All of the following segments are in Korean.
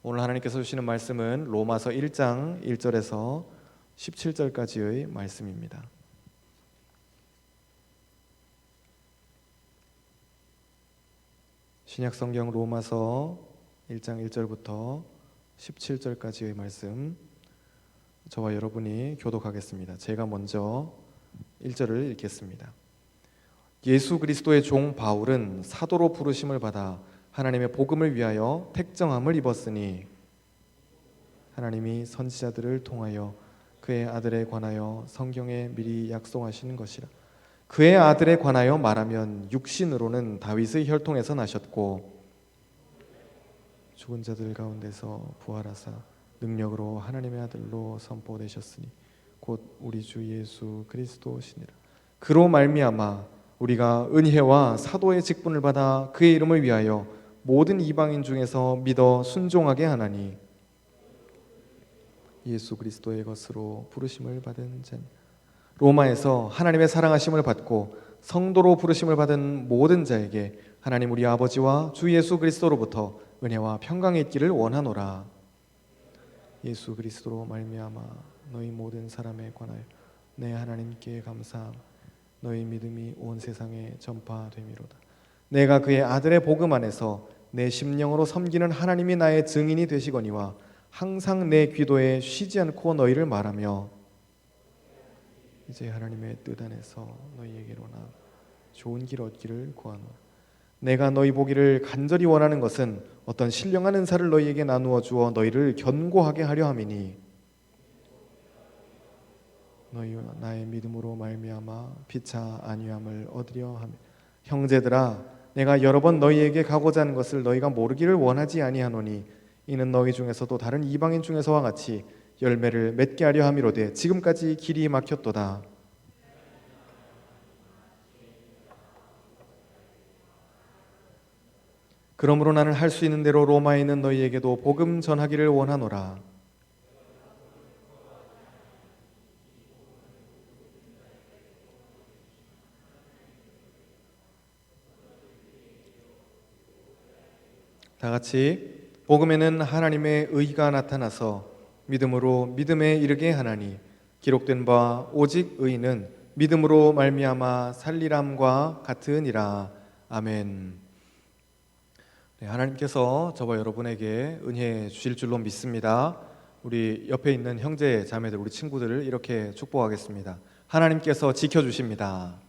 오늘 하나님께서 주시는 말씀은 로마서 1장 1절에서 17절까지의 말씀입니다. 신약성경 로마서 1장 1절부터 17절까지의 말씀, 저와 여러분이 교독하겠습니다. 제가 먼저 1절을 읽겠습니다. 예수 그리스도의 종 바울은 사도로 부르심을 받아 하나님의 복음을 위하여 택정함을 입었으니 하나님이 선지자들을 통하여 그의 아들에 관하여 성경에 미리 약속하신 것이라. 그의 아들에 관하여 말하면 육신으로는 다윗의 혈통에서 나셨고 죽은 자들 가운데서 부활하사 능력으로 하나님의 아들로 선포되셨으니 곧 우리 주 예수 그리스도시니라. 그로 말미암아 우리가 은혜와 사도의 직분을 받아 그의 이름을 위하여 모든 이방인 중에서 믿어 순종하게 하나니 예수 그리스도의 것으로 부르심을 받은 자니 로마에서 하나님의 사랑하심을 받고 성도로 부르심을 받은 모든 자에게 하나님 우리 아버지와 주 예수 그리스도로부터 은혜와 평강이 있기를 원하노라. 예수 그리스도로 말미암아 너희 모든 사람에 관하여 내 하나님께 감사함 너희 믿음이 온 세상에 전파됨이로다. 내가 그의 아들의 복음 안에서 내 심령으로 섬기는 하나님이 나의 증인이 되시거니와 항상 내 기도에 쉬지 않고 너희를 말하며 이제 하나님의 뜻 안에서 너희에게로 나 좋은 길 얻기를 구하노라. 내가 너희 보기를 간절히 원하는 것은 어떤 신령한 은사를 너희에게 나누어 주어 너희를 견고하게 하려 함이니 너희와 나의 믿음으로 말미암아 피차 안위함을 얻으려 하며 형제들아 내가 여러 번 너희에게 가고자 하는 것을 너희가 모르기를 원하지 아니하노니 이는 너희 중에서도 다른 이방인 중에서와 같이 열매를 맺게 하려 함이로되 지금까지 길이 막혔도다. 그러므로 나는 할 수 있는 대로 로마에 있는 너희에게도 복음 전하기를 원하노라. 다 같이 복음에는 하나님의 의가 나타나서 믿음으로 믿음에 이르게 하나니 기록된 바 오직 의인은 믿음으로 말미암아 살리람과 같으니라. 아멘. 네, 하나님께서 저와 여러분에게 은혜 주실 줄로 믿습니다. 우리 옆에 있는 형제 자매들 우리 친구들을 이렇게 축복하겠습니다. 하나님께서 지켜주십니다.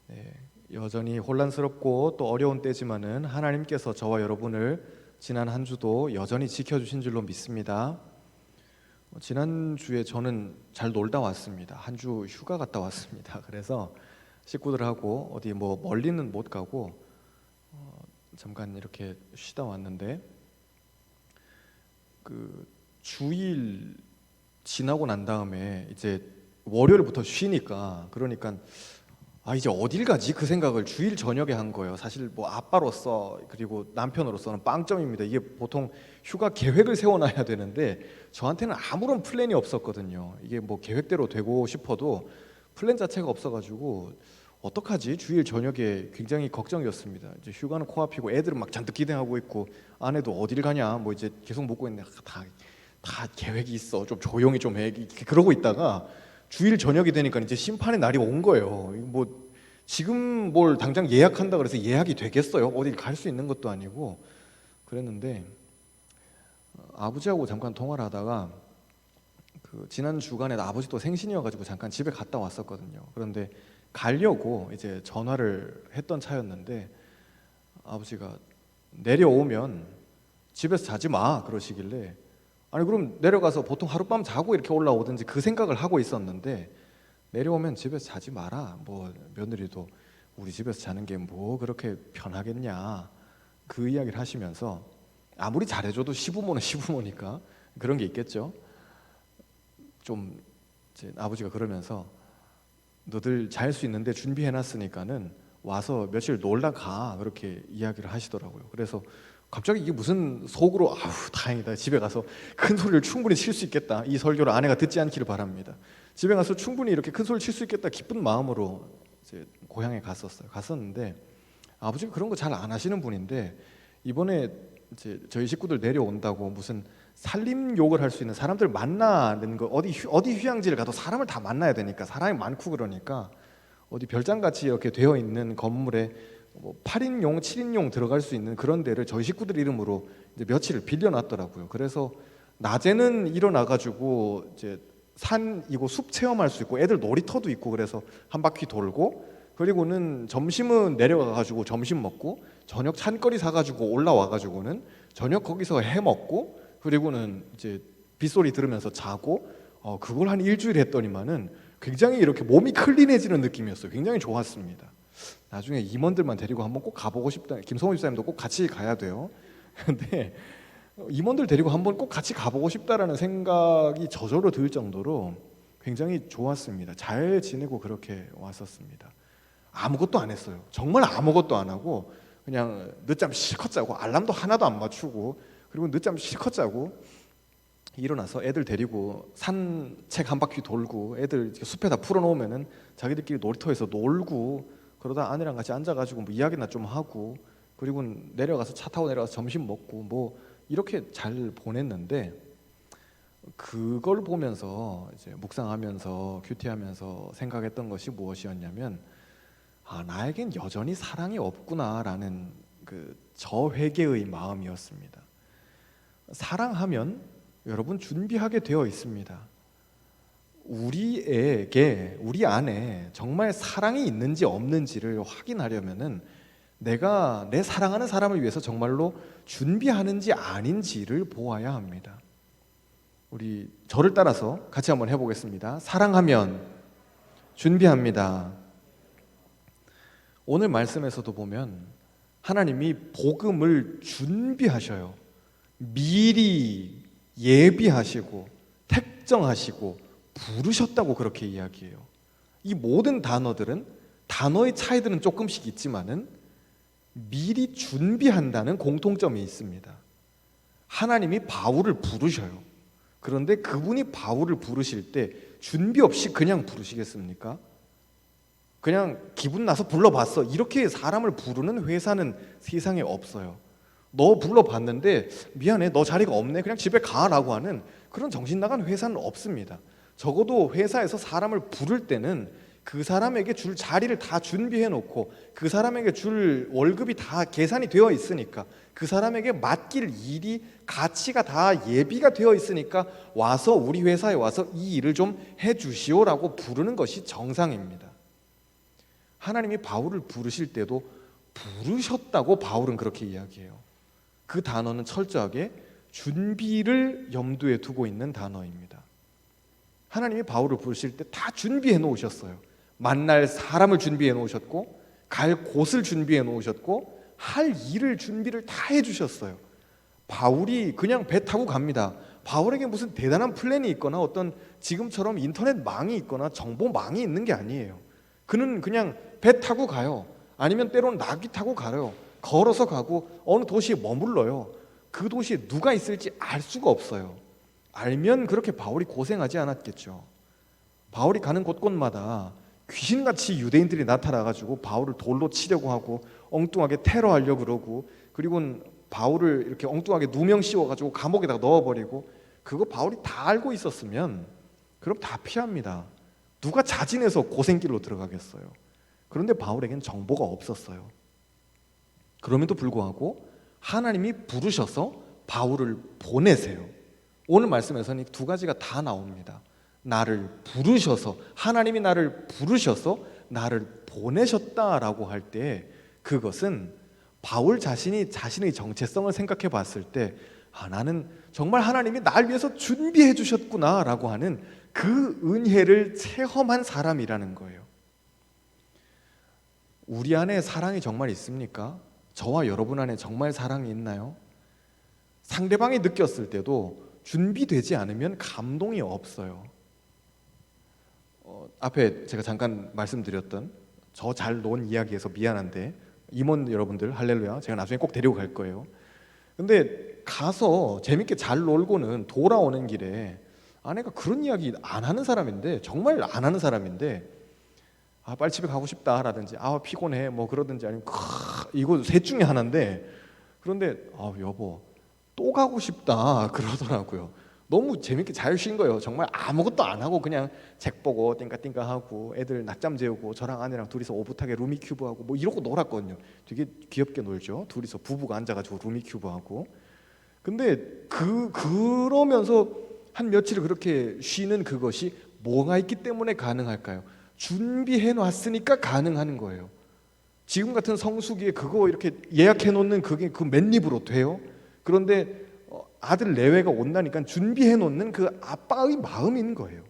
네, 여전히 혼란스럽고 또 어려운 때지만은 하나님께서 저와 여러분을 지난 한 주도 여전히 지켜주신 줄로 믿습니다. 지난주에 저는 잘 놀다 왔습니다. 한 주 휴가 갔다 왔습니다. 그래서 식구들하고 어디 뭐 멀리는 못 가고 잠깐 이렇게 쉬다 왔는데 그 주일 지나고 난 다음에 이제 월요일부터 쉬니까 그러니까 이제 어딜 가지? 그 생각을 주일 저녁에 한 거예요. 사실 뭐 아빠로서 그리고 남편으로서는 빵점입니다. 이게 보통 휴가 계획을 세워놔야 되는데 저한테는 아무런 플랜이 없었거든요. 이게 뭐 계획대로 되고 싶어도 플랜 자체가 없어가지고 어떡하지? 주일 저녁에 굉장히 걱정이었습니다. 이제 휴가는 코앞이고 애들은 막 잔뜩 기대하고 있고 아내도 어딜 가냐 뭐 이제 계속 묻고 있는데 다 계획이 있어. 좀 조용히 좀 해. 그러고 있다가 주일 저녁이 되니까 이제 심판의 날이 온 거예요. 뭐 지금 뭘 당장 예약한다 그래서 예약이 되겠어요? 어딜 갈 수 있는 것도 아니고 그랬는데 아버지하고 잠깐 통화를 하다가 그 지난 주간에 아버지도 생신이어가지고 잠깐 집에 갔다 왔었거든요. 그런데 가려고 이제 전화를 했던 차였는데 아버지가 내려오면 집에서 자지 마 그러시길래 아니 그럼 내려가서 보통 하룻밤 자고 이렇게 올라오든지 그 생각을 하고 있었는데 내려오면 집에서 자지 마라. 뭐 며느리도 우리 집에서 자는 게 뭐 그렇게 편하겠냐 그 이야기를 하시면서 아무리 잘해줘도 시부모는 시부모니까 그런 게 있겠죠. 좀 이제 아버지가 그러면서 너들 잘 수 있는데 준비해놨으니까는 와서 며칠 놀다 가 그렇게 이야기를 하시더라고요. 그래서 갑자기 이게 무슨 속으로 다행이다 집에 가서 큰 소리를 충분히 칠 수 있겠다 이 설교를 아내가 듣지 않기를 바랍니다. 집에 가서 충분히 이렇게 큰 소리 칠 수 있겠다 기쁜 마음으로 이제 고향에 갔었는데 아버지가 그런 거 잘 안 하시는 분인데 이번에 이제 저희 식구들 내려온다고 무슨 살림 욕을 할 수 있는 사람들 만나는 거, 어디 휴양지를 가도 사람을 다 만나야 되니까, 사람이 많고 그러니까 어디 별장같이 이렇게 되어 있는 건물에 뭐 8인용, 7인용 들어갈 수 있는 그런 데를 저희 식구들 이름으로 이제 며칠을 빌려놨더라고요. 그래서 낮에는 일어나가지고 이제 산이고 숲 체험할 수 있고 애들 놀이터도 있고 그래서 한 바퀴 돌고, 그리고는 점심은 내려가가지고 점심 먹고 저녁 찬거리 사가지고 올라와가지고는 저녁 거기서 해 먹고, 그리고는 이제 빗소리 들으면서 자고, 그걸 한 일주일 했더니만은 굉장히 이렇게 몸이 클린해지는 느낌이었어요. 굉장히 좋았습니다. 나중에 임원들만 데리고 한번 꼭 가보고 싶다. 김성호 집사님도 꼭 같이 가야 돼요. 근데 임원들 데리고 한번 꼭 같이 가보고 싶다라는 생각이 저절로 들 정도로 굉장히 좋았습니다. 잘 지내고 그렇게 왔었습니다. 아무것도 안 했어요. 정말 아무것도 안 하고 그냥 늦잠 실컷 자고, 알람도 하나도 안 맞추고, 그리고 늦잠 실컷 자고 일어나서 애들 데리고 산책 한 바퀴 돌고, 애들 숲에다 풀어놓으면은 자기들끼리 놀이터에서 놀고, 그러다 아내랑 같이 앉아가지고 뭐 이야기나 좀 하고, 그리고 내려가서 차 타고 내려가서 점심 먹고 뭐 이렇게 잘 보냈는데, 그걸 보면서 이제 묵상하면서 큐티하면서 생각했던 것이 무엇이었냐면, 나에겐 여전히 사랑이 없구나라는 그 저회개의 마음이었습니다. 사랑하면 여러분 준비하게 되어 있습니다. 우리 안에 정말 사랑이 있는지 없는지를 확인하려면은 내가 내 사랑하는 사람을 위해서 정말로 준비하는지 아닌지를 보아야 합니다. 우리 저를 따라서 같이 한번 해보겠습니다. 사랑하면 준비합니다. 오늘 말씀에서도 보면 하나님이 복음을 준비하셔요. 미리 예비하시고 택정하시고 부르셨다고 그렇게 이야기해요. 이 모든 단어들은, 단어의 차이들은 조금씩 있지만은 미리 준비한다는 공통점이 있습니다. 하나님이 바울을 부르셔요. 그런데 그분이 바울을 부르실 때 준비 없이 그냥 부르시겠습니까? 그냥 기분 나서 불러봤어, 이렇게 사람을 부르는 회사는 세상에 없어요. 너 불러봤는데 미안해, 너 자리가 없네, 그냥 집에 가라고 하는 그런 정신 나간 회사는 없습니다. 적어도 회사에서 사람을 부를 때는 그 사람에게 줄 자리를 다 준비해 놓고, 그 사람에게 줄 월급이 다 계산이 되어 있으니까, 그 사람에게 맡길 일이, 가치가 다 예비가 되어 있으니까 와서 우리 회사에 와서 이 일을 좀 해주시오라고 부르는 것이 정상입니다. 하나님이 바울을 부르실 때도 부르셨다고 바울은 그렇게 이야기해요. 그 단어는 철저하게 준비를 염두에 두고 있는 단어입니다. 하나님이 바울을 부르실 때 다 준비해 놓으셨어요. 만날 사람을 준비해 놓으셨고, 갈 곳을 준비해 놓으셨고, 할 일을 준비를 다 해주셨어요. 바울이 그냥 배 타고 갑니다. 바울에게 무슨 대단한 플랜이 있거나 어떤 지금처럼 인터넷망이 있거나 정보망이 있는 게 아니에요. 그는 그냥 배 타고 가요. 아니면 때로는 나귀 타고 가요. 걸어서 가고 어느 도시에 머물러요. 그 도시에 누가 있을지 알 수가 없어요. 알면 그렇게 바울이 고생하지 않았겠죠. 바울이 가는 곳곳마다 귀신같이 유대인들이 나타나가지고 바울을 돌로 치려고 하고 엉뚱하게 테러하려고 그러고, 그리고 바울을 이렇게 엉뚱하게 누명 씌워가지고 감옥에다가 넣어버리고, 그거 바울이 다 알고 있었으면 그럼 다 피합니다. 누가 자진해서 고생길로 들어가겠어요. 그런데 바울에겐 정보가 없었어요. 그럼에도 불구하고 하나님이 부르셔서 바울을 보내세요. 오늘 말씀에서는 두 가지가 다 나옵니다. 나를 부르셔서, 하나님이 나를 부르셔서 나를 보내셨다라고 할 때, 그것은 바울 자신이 자신의 정체성을 생각해 봤을 때, 나는 정말 하나님이 날 위해서 준비해 주셨구나라고 하는 그 은혜를 체험한 사람이라는 거예요. 우리 안에 사랑이 정말 있습니까? 저와 여러분 안에 정말 사랑이 있나요? 상대방이 느꼈을 때도 준비되지 않으면 감동이 없어요. 앞에 제가 잠깐 말씀드렸던 저 잘 논 이야기에서 미안한데, 임원 여러분들 할렐루야, 제가 나중에 꼭 데리고 갈 거예요. 근데 가서 재밌게 잘 놀고는 돌아오는 길에 아내가 그런 이야기 안 하는 사람인데, 정말 안 하는 사람인데, 빨리 집에 가고 싶다라든지 피곤해 뭐 그러든지, 아니면 이거 셋 중에 하나인데, 그런데 여보 또 가고 싶다 그러더라고요. 너무 재밌게 잘 쉰 거예요. 정말 아무것도 안 하고 그냥 책 보고 띵까띵까 하고 애들 낮잠 재우고 저랑 아내랑 둘이서 오붓하게 루미큐브 하고 뭐 이러고 놀았거든요. 되게 귀엽게 놀죠. 둘이서 부부가 앉아가지고 루미큐브 하고. 근데 그러면서 한 며칠 그렇게 쉬는 그것이 뭐가 있기 때문에 가능할까요? 준비해 놨으니까 가능한 거예요. 지금 같은 성수기에 그거 이렇게 예약해 놓는 그게 그 맨입으로 돼요? 그런데 아들 내외가 온다니까 준비해 놓는 그 아빠의 마음인 거예요.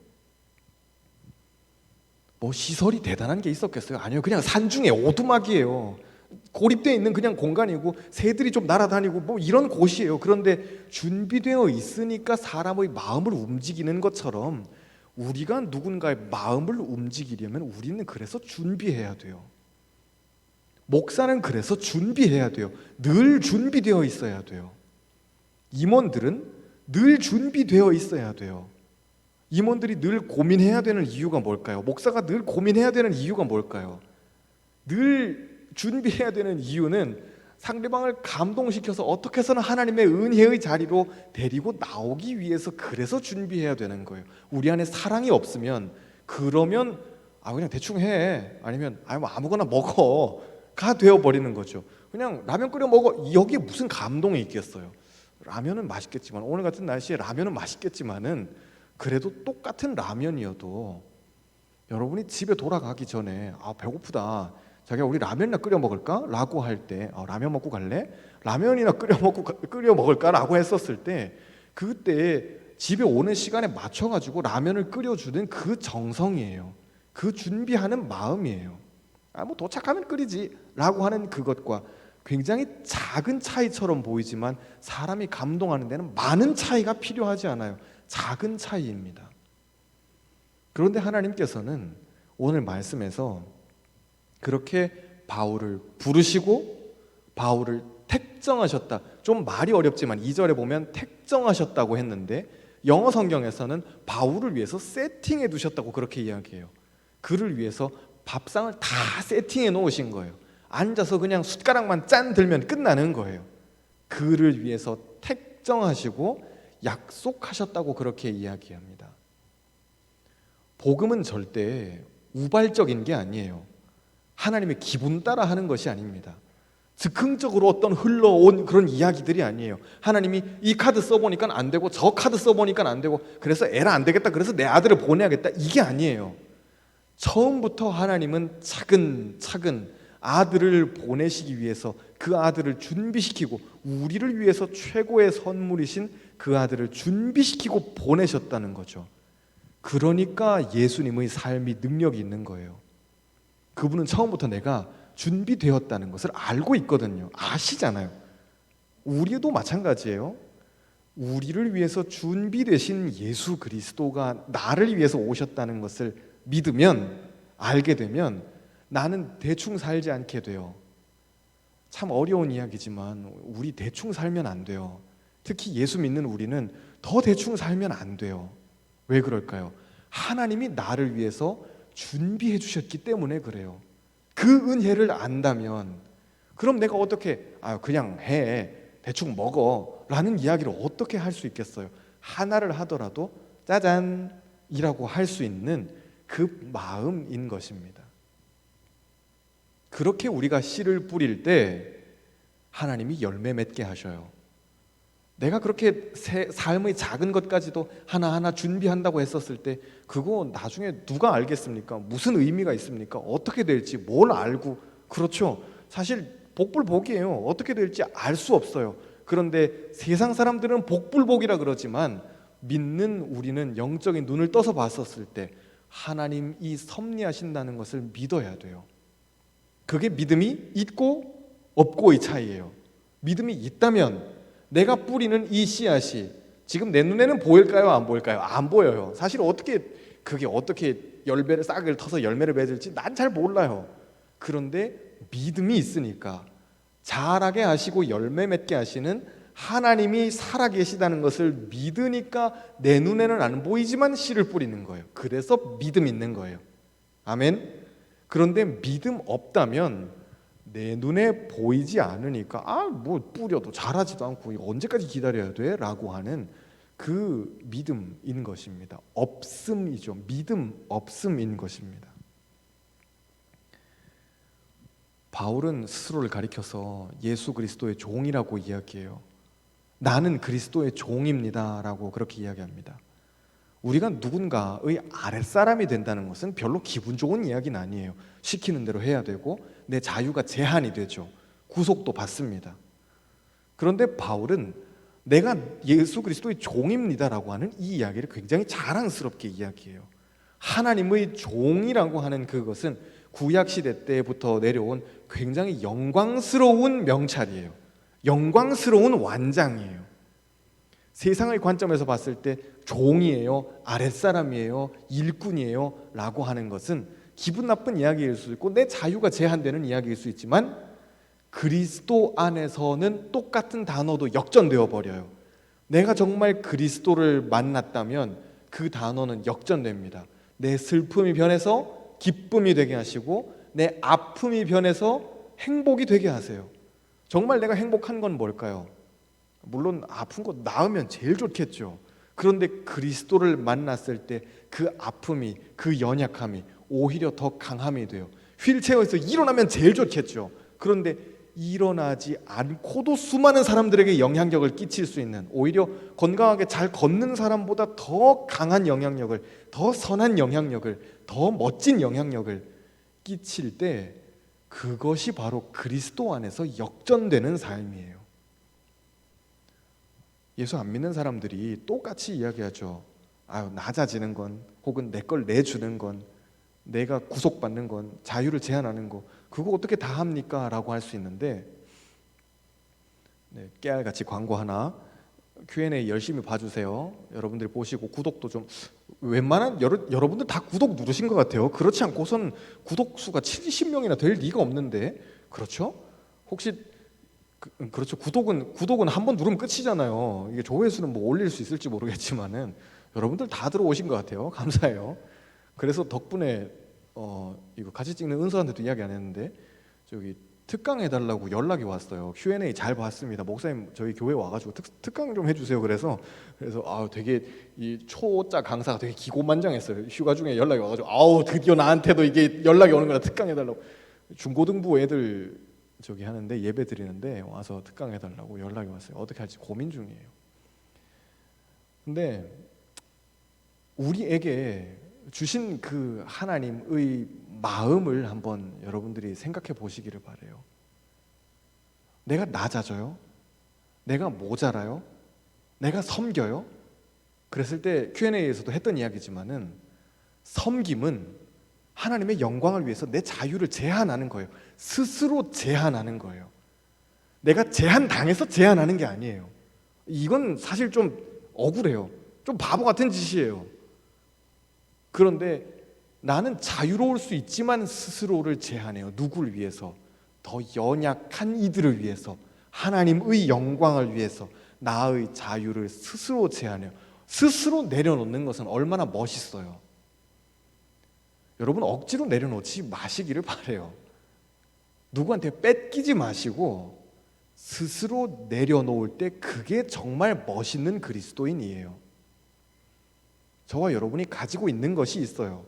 뭐 시설이 대단한 게 있었겠어요? 아니요, 그냥 산중에 오두막이에요. 고립되어 있는 그냥 공간이고 새들이 좀 날아다니고 뭐 이런 곳이에요. 그런데 준비되어 있으니까 사람의 마음을 움직이는 것처럼 우리가 누군가의 마음을 움직이려면 우리는 그래서 준비해야 돼요. 목사는 그래서 준비해야 돼요. 늘 준비되어 있어야 돼요. 임원들은 늘 준비되어 있어야 돼요. 임원들이 늘 고민해야 되는 이유가 뭘까요? 목사가 늘 고민해야 되는 이유가 뭘까요? 늘 준비해야 되는 이유는 상대방을 감동시켜서 어떻게 해서는 하나님의 은혜의 자리로 데리고 나오기 위해서 그래서 준비해야 되는 거예요. 우리 안에 사랑이 없으면 그러면 그냥 대충 해 아니면 뭐 아무거나 먹어가 되어버리는 거죠. 그냥 라면 끓여 먹어 여기에 무슨 감동이 있겠어요. 라면은 맛있겠지만 오늘 같은 날씨에 라면은 맛있겠지만은 그래도 똑같은 라면이어도 여러분이 집에 돌아가기 전에 배고프다 자기야 우리 라면이나 끓여 먹을까? 라고 할 때 라면 먹고 갈래? 라면이나 끓여 먹을까? 라고 했었을 때 그때 집에 오는 시간에 맞춰가지고 라면을 끓여주는 그 정성이에요. 그 준비하는 마음이에요. 뭐 도착하면 끓이지 라고 하는 그것과 굉장히 작은 차이처럼 보이지만 사람이 감동하는 데는 많은 차이가 필요하지 않아요. 작은 차이입니다. 그런데 하나님께서는 오늘 말씀에서 그렇게 바울을 부르시고 바울을 택정하셨다. 좀 말이 어렵지만 2절에 보면 택정하셨다고 했는데 영어 성경에서는 바울을 위해서 세팅해 두셨다고 그렇게 이야기해요. 그를 위해서 밥상을 다 세팅해 놓으신 거예요. 앉아서 그냥 숟가락만 짠 들면 끝나는 거예요. 그를 위해서 택정하시고 약속하셨다고 그렇게 이야기합니다. 복음은 절대 우발적인 게 아니에요. 하나님의 기분 따라 하는 것이 아닙니다. 즉흥적으로 어떤 흘러온 그런 이야기들이 아니에요. 하나님이 이 카드 써보니까 안 되고 저 카드 써보니까 안 되고 그래서 에라 안 되겠다 그래서 내 아들을 보내야겠다 이게 아니에요. 처음부터 하나님은 차근차근 아들을 보내시기 위해서 그 아들을 준비시키고 우리를 위해서 최고의 선물이신 그 아들을 준비시키고 보내셨다는 거죠. 그러니까 예수님의 삶이 능력이 있는 거예요. 그분은 처음부터 내가 준비되었다는 것을 알고 있거든요. 아시잖아요. 우리도 마찬가지예요. 우리를 위해서 준비되신 예수 그리스도가 나를 위해서 오셨다는 것을 믿으면 알게 되면 나는 대충 살지 않게 돼요. 참 어려운 이야기지만 우리 대충 살면 안 돼요. 특히 예수 믿는 우리는 더 대충 살면 안 돼요. 왜 그럴까요? 하나님이 나를 위해서 준비해 주셨기 때문에 그래요. 그 은혜를 안다면 그럼 내가 어떻게 그냥 해 대충 먹어 라는 이야기를 어떻게 할 수 있겠어요? 하나를 하더라도 짜잔 이라고 할 수 있는 그 마음인 것입니다. 그렇게 우리가 씨를 뿌릴 때 하나님이 열매 맺게 하셔요. 내가 그렇게 삶의 작은 것까지도 하나하나 준비한다고 했었을 때 그거 나중에 누가 알겠습니까? 무슨 의미가 있습니까? 어떻게 될지 뭘 알고 그렇죠. 사실 복불복이에요. 어떻게 될지 알 수 없어요. 그런데 세상 사람들은 복불복이라 그러지만 믿는 우리는 영적인 눈을 떠서 봤었을 때 하나님이 섭리하신다는 것을 믿어야 돼요. 그게 믿음이 있고 없고의 차이예요. 믿음이 있다면 내가 뿌리는 이 씨앗이 지금 내 눈에는 보일까요? 안 보일까요? 안 보여요. 사실 그게 어떻게 열매를 싹을 터서 열매를 맺을지 난 잘 몰라요. 그런데 믿음이 있으니까 자라게 하시고 열매 맺게 하시는 하나님이 살아계시다는 것을 믿으니까 내 눈에는 안 보이지만 씨를 뿌리는 거예요. 그래서 믿음 있는 거예요. 아멘. 그런데 믿음 없다면 내 눈에 보이지 않으니까 뭐 뿌려도 자라지도 않고 이거 언제까지 기다려야 돼? 라고 하는 그 믿음인 것입니다. 없음이죠. 믿음 없음인 것입니다. 바울은 스스로를 가리켜서 예수 그리스도의 종이라고 이야기해요. 나는 그리스도의 종입니다 라고 그렇게 이야기합니다. 우리가 누군가의 아랫사람이 된다는 것은 별로 기분 좋은 이야기는 아니에요. 시키는 대로 해야 되고 내 자유가 제한이 되죠. 구속도 받습니다. 그런데 바울은 내가 예수 그리스도의 종입니다라고 하는 이 이야기를 굉장히 자랑스럽게 이야기해요. 하나님의 종이라고 하는 그것은 구약시대 때부터 내려온 굉장히 영광스러운 명찰이에요. 영광스러운 완장이에요. 세상의 관점에서 봤을 때 종이에요, 아랫사람이에요, 일꾼이에요 라고 하는 것은 기분 나쁜 이야기일 수 있고 내 자유가 제한되는 이야기일 수 있지만 그리스도 안에서는 똑같은 단어도 역전되어 버려요. 내가 정말 그리스도를 만났다면 그 단어는 역전됩니다. 내 슬픔이 변해서 기쁨이 되게 하시고 내 아픔이 변해서 행복이 되게 하세요. 정말 내가 행복한 건 뭘까요? 물론 아픈 거 나으면 제일 좋겠죠. 그런데 그리스도를 만났을 때 그 아픔이, 그 연약함이 오히려 더 강함이 돼요. 휠체어에서 일어나면 제일 좋겠죠. 그런데 일어나지 않고도 수많은 사람들에게 영향력을 끼칠 수 있는, 오히려 건강하게 잘 걷는 사람보다 더 강한 영향력을, 더 선한 영향력을, 더 멋진 영향력을 끼칠 때 그것이 바로 그리스도 안에서 역전되는 삶이에요. 예수 안 믿는 사람들이 똑같이 이야기하죠. 낮아지는 건, 혹은 내 걸 내주는 건, 내가 구속받는 건, 자유를 제한하는 거, 그거 어떻게 다 합니까? 라고 할 수 있는데, 깨알같이 광고 하나, Q&A 열심히 봐주세요. 여러분들이 보시고 구독도 좀, 웬만한 여러분들 다 구독 누르신 것 같아요. 그렇지 않고선 구독 수가 70명이나 될 리가 없는데, 그렇죠? 혹시 그렇죠. 구독은 한 번 누르면 끝이잖아요. 이게 조회수는 뭐 올릴 수 있을지 모르겠지만은 여러분들 다 들어오신 것 같아요. 감사해요. 그래서 덕분에 이거 같이 찍는 은서한테도 이야기 안 했는데 저기 특강 해달라고 연락이 왔어요. Q&A 잘 봤습니다. 목사님 저희 교회 와가지고 특강 좀 해주세요. 그래서 되게 이 초짜 강사가 되게 기고만장했어요. 휴가 중에 연락이 와가지고 드디어 나한테도 이게 연락이 오는 거라 특강 해달라고. 중고등부 애들 저기 하는데 예배 드리는데 와서 특강 해달라고 연락이 왔어요. 어떻게 할지 고민 중이에요. 근데 우리에게 주신 그 하나님의 마음을 한번 여러분들이 생각해 보시기를 바래요. 내가 낮아져요? 내가 모자라요? 내가 섬겨요? 그랬을 때 Q&A에서도 했던 이야기지만은 섬김은 하나님의 영광을 위해서 내 자유를 제한하는 거예요. 스스로 제한하는 거예요. 내가 제한당해서 제한하는 게 아니에요. 이건 사실 좀 억울해요. 좀 바보 같은 짓이에요. 그런데 나는 자유로울 수 있지만 스스로를 제한해요. 누구를 위해서? 더 연약한 이들을 위해서, 하나님의 영광을 위해서 나의 자유를 스스로 제한해요. 스스로 내려놓는 것은 얼마나 멋있어요. 여러분 억지로 내려놓지 마시기를 바래요. 누구한테 뺏기지 마시고 스스로 내려놓을 때 그게 정말 멋있는 그리스도인이에요. 저와 여러분이 가지고 있는 것이 있어요.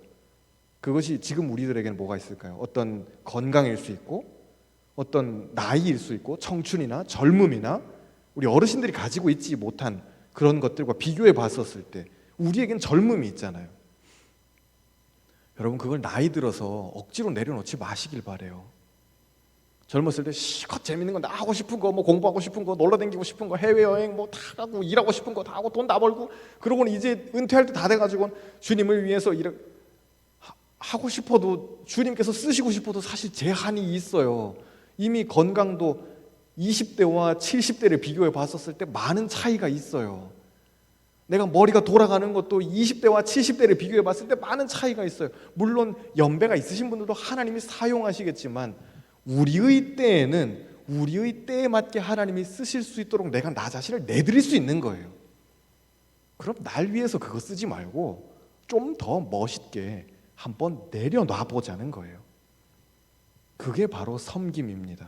그것이 지금 우리들에게는 뭐가 있을까요? 어떤 건강일 수 있고, 어떤 나이일 수 있고, 청춘이나 젊음이나 우리 어르신들이 가지고 있지 못한 그런 것들과 비교해 봤었을 때 우리에겐 젊음이 있잖아요. 여러분 그걸 나이 들어서 억지로 내려놓지 마시길 바래요. 젊었을 때 실컷 재밌는 거 나 하고 싶은 거, 뭐 공부하고 싶은 거, 놀러 다니고 싶은 거, 해외여행 뭐 다 하고 일하고 싶은 거 다 하고 돈 다 벌고, 그러고는 이제 은퇴할 때 다 돼가지고 주님을 위해서 하고 싶어도, 주님께서 쓰시고 싶어도 사실 제한이 있어요. 이미 건강도 20대와 70대를 비교해 봤었을 때 많은 차이가 있어요. 내가 머리가 돌아가는 것도 20대와 70대를 비교해 봤을 때 많은 차이가 있어요. 물론 연배가 있으신 분들도 하나님이 사용하시겠지만 우리의 때에는 우리의 때에 맞게 하나님이 쓰실 수 있도록 내가 나 자신을 내드릴 수 있는 거예요. 그럼 날 위해서 그거 쓰지 말고 좀 더 멋있게 한번 내려놔 보자는 거예요. 그게 바로 섬김입니다.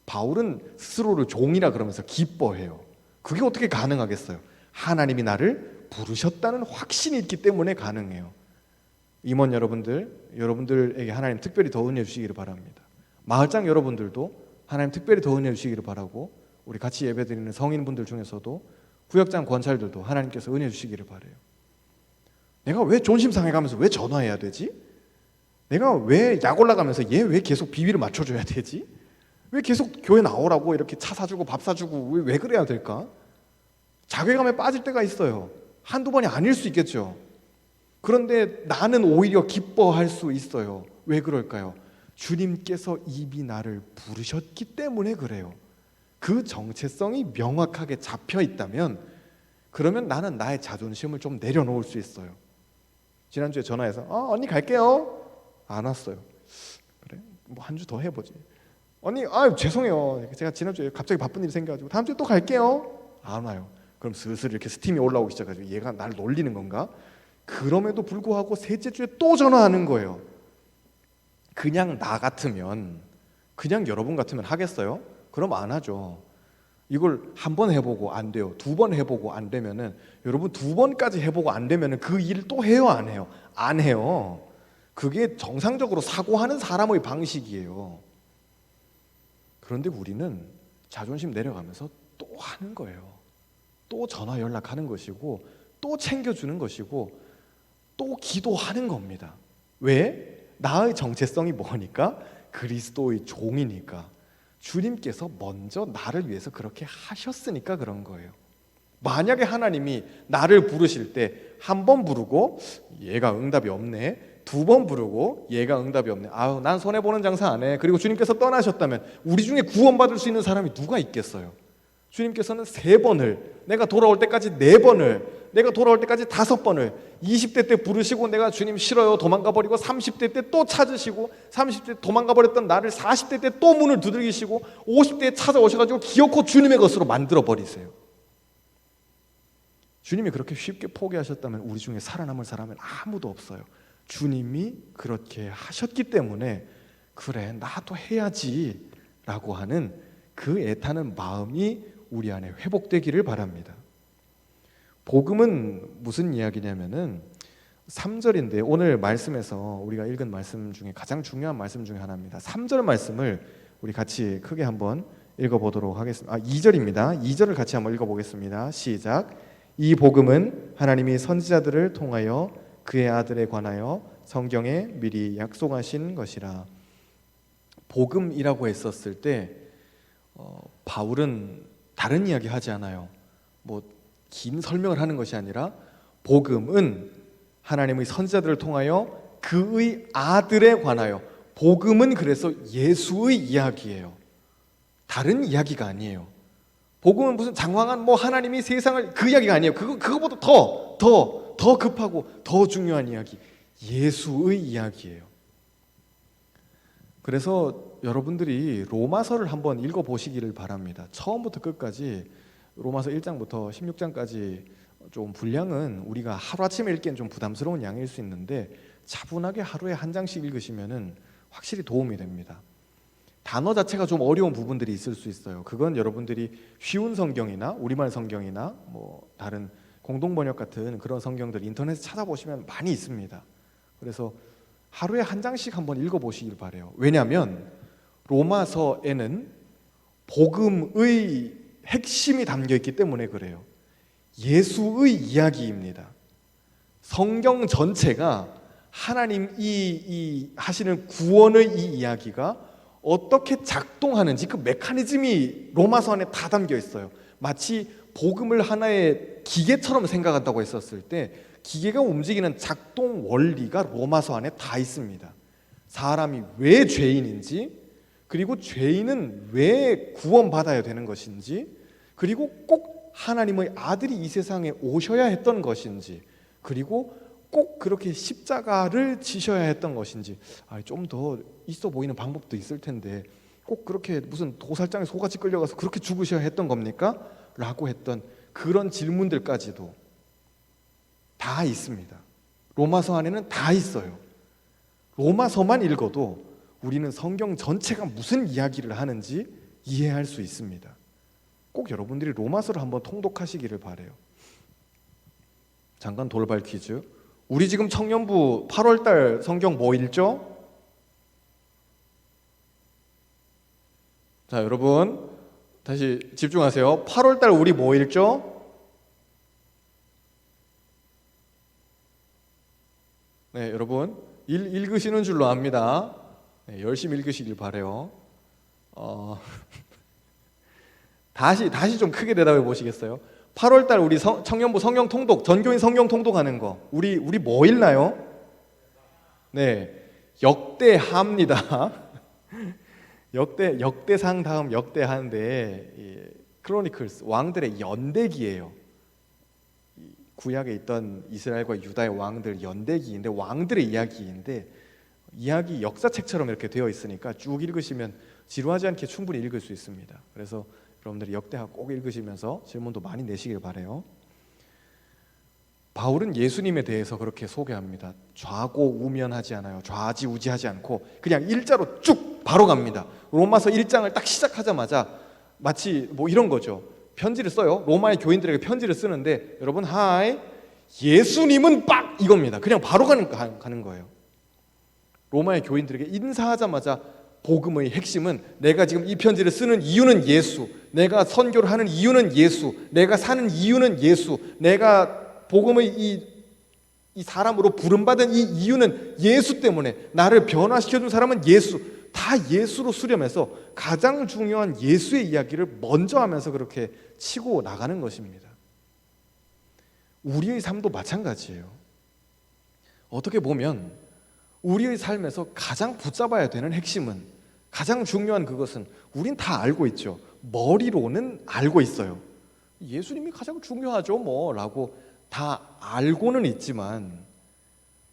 바울은 스스로를 종이라 그러면서 기뻐해요. 그게 어떻게 가능하겠어요? 하나님이 나를 부르셨다는 확신이 있기 때문에 가능해요. 임원 여러분들에게 하나님 특별히 더 은혜 주시기를 바랍니다. 마을장 여러분들도 하나님 특별히 더 은혜 주시기를 바라고, 우리 같이 예배드리는 성인분들 중에서도 구역장 권찰들도 하나님께서 은혜 주시기를 바라요. 내가 왜 존심 상해가면서 왜 전화해야 되지? 내가 왜 약 올라가면서 얘 왜 계속 비위를 맞춰줘야 되지? 왜 계속 교회 나오라고 이렇게 차 사주고 밥 사주고 왜 그래야 될까? 자괴감에 빠질 때가 있어요. 한두 번이 아닐 수 있겠죠. 그런데 나는 오히려 기뻐할 수 있어요. 왜 그럴까요? 주님께서 이미 나를 부르셨기 때문에 그래요. 그 정체성이 명확하게 잡혀 있다면, 그러면 나는 나의 자존심을 좀 내려놓을 수 있어요. 지난주에 전화해서 언니 갈게요. 안 왔어요. 그래? 뭐 한 주 더 해보지. 언니 죄송해요. 제가 지난주에 갑자기 바쁜 일이 생겨가지고 다음 주에 또 갈게요. 안 와요. 그럼 슬슬 이렇게 스팀이 올라오기 시작하죠. 얘가 날 놀리는 건가? 그럼에도 불구하고 셋째 주에 또 전화하는 거예요. 그냥 나 같으면, 그냥 여러분 같으면 하겠어요? 그럼 안 하죠. 이걸 한 번 해보고 안 돼요. 두 번 해보고 안 되면은, 여러분 두 번까지 해보고 안 되면은 그 일을 또 해요, 안 해요? 안 해요. 그게 정상적으로 사고하는 사람의 방식이에요. 그런데 우리는 자존심 내려가면서 또 하는 거예요. 또 전화 연락하는 것이고, 또 챙겨주는 것이고, 또 기도하는 겁니다. 왜? 나의 정체성이 뭐니까? 그리스도의 종이니까. 주님께서 먼저 나를 위해서 그렇게 하셨으니까 그런 거예요. 만약에 하나님이 나를 부르실 때 한 번 부르고 얘가 응답이 없네, 두 번 부르고 얘가 응답이 없네, 난 손해보는 장사 안 해, 그리고 주님께서 떠나셨다면 우리 중에 구원받을 수 있는 사람이 누가 있겠어요? 주님께서는 3번을, 내가 돌아올 때까지 4번을, 내가 돌아올 때까지 5번을, 20대 때 부르시고 내가 주님 싫어요 도망가 버리고 30대 때 또 찾으시고, 30대 도망가 버렸던 나를 40대 때 또 문을 두들기시고 50대에 찾아오셔가지고 기어코 주님의 것으로 만들어 버리세요. 주님이 그렇게 쉽게 포기하셨다면 우리 중에 살아남을 사람은 아무도 없어요. 주님이 그렇게 하셨기 때문에 그래 나도 해야지 라고 하는 그 애타는 마음이 우리 안에 회복되기를 바랍니다. 복음은 무슨 이야기냐면은 3절인데, 오늘 말씀에서 우리가 읽은 말씀 중에 가장 중요한 말씀 중에 하나입니다. 3절 말씀을 우리 같이 크게 한번 읽어보도록 하겠습니다. 2절입니다. 2절을 같이 한번 읽어보겠습니다. 시작. 이 복음은 하나님이 선지자들을 통하여 그의 아들에 관하여 성경에 미리 약속하신 것이라. 복음이라고 했었을 때 바울은 다른 이야기 하지 않아요. 뭐 긴 설명을 하는 것이 아니라 복음은 하나님의 선지자들을 통하여 그의 아들에 관하여, 복음은 그래서 예수의 이야기예요. 다른 이야기가 아니에요. 복음은 무슨 장황한 뭐 하나님이 세상을, 그 이야기가 아니에요. 그거보다 더 급하고 더 중요한 이야기, 예수의 이야기예요. 그래서 여러분들이 로마서를 한번 읽어보시기를 바랍니다. 처음부터 끝까지 로마서 1장부터 16장까지 좀 분량은 우리가 하루아침에 읽기엔 좀 부담스러운 양일 수 있는데 차분하게 하루에 한 장씩 읽으시면은 확실히 도움이 됩니다. 단어 자체가 좀 어려운 부분들이 있을 수 있어요. 그건 여러분들이 쉬운 성경이나 우리말 성경이나 뭐 다른 공동번역 같은 그런 성경들 인터넷에 찾아보시면 많이 있습니다. 그래서 하루에 한 장씩 한번 읽어보시길 바래요. 왜냐하면 로마서에는 복음의 핵심이 담겨있기 때문에 그래요. 예수의 이야기입니다. 성경 전체가 하나님이 하시는 구원의 이 이야기가 어떻게 작동하는지 그 메커니즘이 로마서 안에 다 담겨 있어요. 마치 복음을 하나의 기계처럼 생각한다고 했었을 때 기계가 움직이는 작동 원리가 로마서 안에 다 있습니다. 사람이 왜 죄인인지, 그리고 죄인은 왜 구원받아야 되는 것인지, 그리고 꼭 하나님의 아들이 이 세상에 오셔야 했던 것인지, 그리고 꼭 그렇게 십자가를 지셔야 했던 것인지, 좀 더 있어 보이는 방법도 있을 텐데 꼭 그렇게 무슨 도살장에 소같이 끌려가서 그렇게 죽으셔야 했던 겁니까? 라고 했던 그런 질문들까지도 다 있습니다. 로마서 안에는 다 있어요. 로마서만 읽어도 우리는 성경 전체가 무슨 이야기를 하는지 이해할 수 있습니다. 꼭 여러분들이 로마서를 한번 통독하시기를 바라요. 잠깐 돌발 퀴즈. 우리 지금 청년부 8월달 성경 뭐 읽죠? 자, 여러분 다시 집중하세요. 8월달 우리 뭐 읽죠? 네, 여러분 읽으시는 줄로 압니다. 네, 열심히 읽으시길 바라요. 다시 좀 크게 대답해 보시겠어요? 8월달 우리 청년부 성경 통독, 전교인 성경 통독하는 거 우리 뭐 읽나요? 네, 역대하입니다. 역대상 다음 역대하인데 크로니클스 왕들의 연대기예요. 구약에 있던 이스라엘과 유다의 왕들 연대기인데 왕들의 이야기인데 이야기 역사책처럼 이렇게 되어 있으니까 쭉 읽으시면 지루하지 않게 충분히 읽을 수 있습니다. 그래서 여러분들이 역대하 꼭 읽으시면서 질문도 많이 내시길 바라요. 바울은 예수님에 대해서 그렇게 소개합니다. 좌고우면하지 않아요. 좌지우지하지 않고 그냥 일자로 쭉 바로 갑니다. 로마서 1장을 딱 시작하자마자 마치 뭐 이런 거죠. 편지를 써요. 로마의 교인들에게 편지를 쓰는데 여러분 하이 예수님은 빡 이겁니다. 그냥 바로 가는 거예요. 로마의 교인들에게 인사하자마자 복음의 핵심은 내가 지금 이 편지를 쓰는 이유는 예수, 내가 선교를 하는 이유는 예수, 내가 사는 이유는 예수, 내가 복음의 이 사람으로 부름받은 이 이유는 예수 때문에 나를 변화시켜준 사람은 예수, 다 예수로 수렴해서 가장 중요한 예수의 이야기를 먼저 하면서 그렇게 치고 나가는 것입니다. 우리의 삶도 마찬가지예요. 어떻게 보면 우리의 삶에서 가장 붙잡아야 되는 핵심은, 가장 중요한 그것은 우린 다 알고 있죠. 머리로는 알고 있어요. 예수님이 가장 중요하죠 뭐 라고 다 알고는 있지만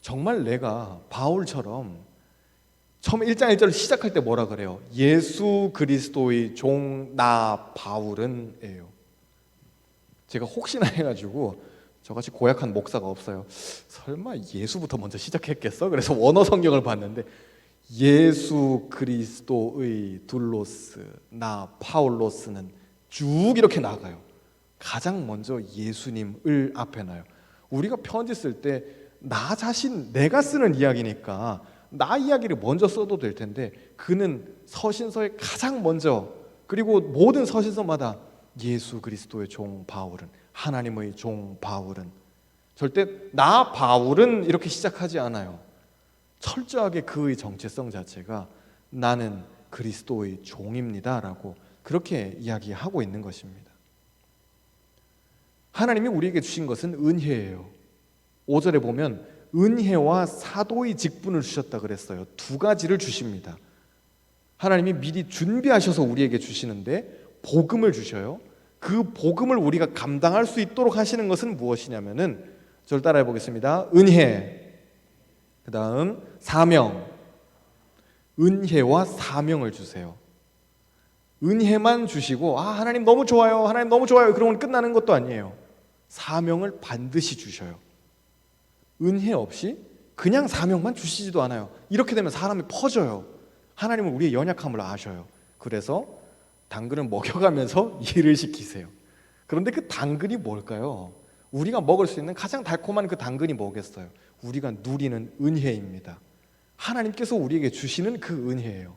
정말 내가 바울처럼 처음에 1장 1절을 시작할 때 뭐라 그래요? 예수 그리스도의 종 나 바울은 에요. 제가 혹시나 해가지고 저같이 고약한 목사가 없어요. 설마 예수부터 먼저 시작했겠어? 그래서 원어 성경을 봤는데 예수 그리스도의 둘로스 나 파울로스는 쭉 이렇게 나가요. 가장 먼저 예수님을 앞에 놔요. 우리가 편지 쓸 때 나 자신 내가 쓰는 이야기니까 나 이야기를 먼저 써도 될 텐데 그는 서신서에 가장 먼저, 그리고 모든 서신서마다 예수 그리스도의 종 바울은, 하나님의 종 바울은, 절대 나 바울은 이렇게 시작하지 않아요. 철저하게 그의 정체성 자체가 나는 그리스도의 종입니다 라고 그렇게 이야기하고 있는 것입니다. 하나님이 우리에게 주신 것은 은혜예요. 5절에 보면 은혜와 사도의 직분을 주셨다 그랬어요. 두 가지를 주십니다. 하나님이 미리 준비하셔서 우리에게 주시는데 복음을 주셔요. 그 복음을 우리가 감당할 수 있도록 하시는 것은 무엇이냐면은, 저를 따라해 보겠습니다. 은혜, 그 다음 사명. 은혜와 사명을 주세요. 은혜만 주시고 하나님 너무 좋아요, 하나님 너무 좋아요 그러면 끝나는 것도 아니에요. 사명을 반드시 주셔요. 은혜 없이 그냥 사명만 주시지도 않아요. 이렇게 되면 사람이 퍼져요. 하나님은 우리의 연약함을 아셔요. 그래서 당근을 먹여가면서 일을 시키세요. 그런데 그 당근이 뭘까요? 우리가 먹을 수 있는 가장 달콤한 그 당근이 뭐겠어요? 우리가 누리는 은혜입니다. 하나님께서 우리에게 주시는 그 은혜예요.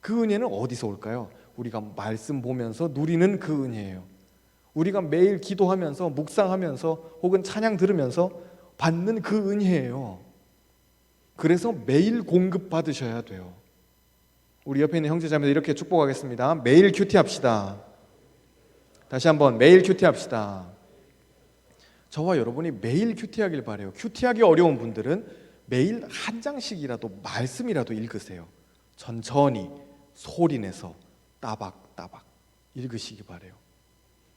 그 은혜는 어디서 올까요? 우리가 말씀 보면서 누리는 그 은혜예요. 우리가 매일 기도하면서 묵상하면서 혹은 찬양 들으면서 받는 그 은혜예요. 그래서 매일 공급받으셔야 돼요. 우리 옆에 있는 형제자매들 이렇게 축복하겠습니다. 매일 큐티합시다. 다시 한번 매일 큐티합시다. 저와 여러분이 매일 큐티하길 바라요. 큐티하기 어려운 분들은 매일 한 장씩이라도 말씀이라도 읽으세요. 천천히 소리내서 따박따박 읽으시기 바라요.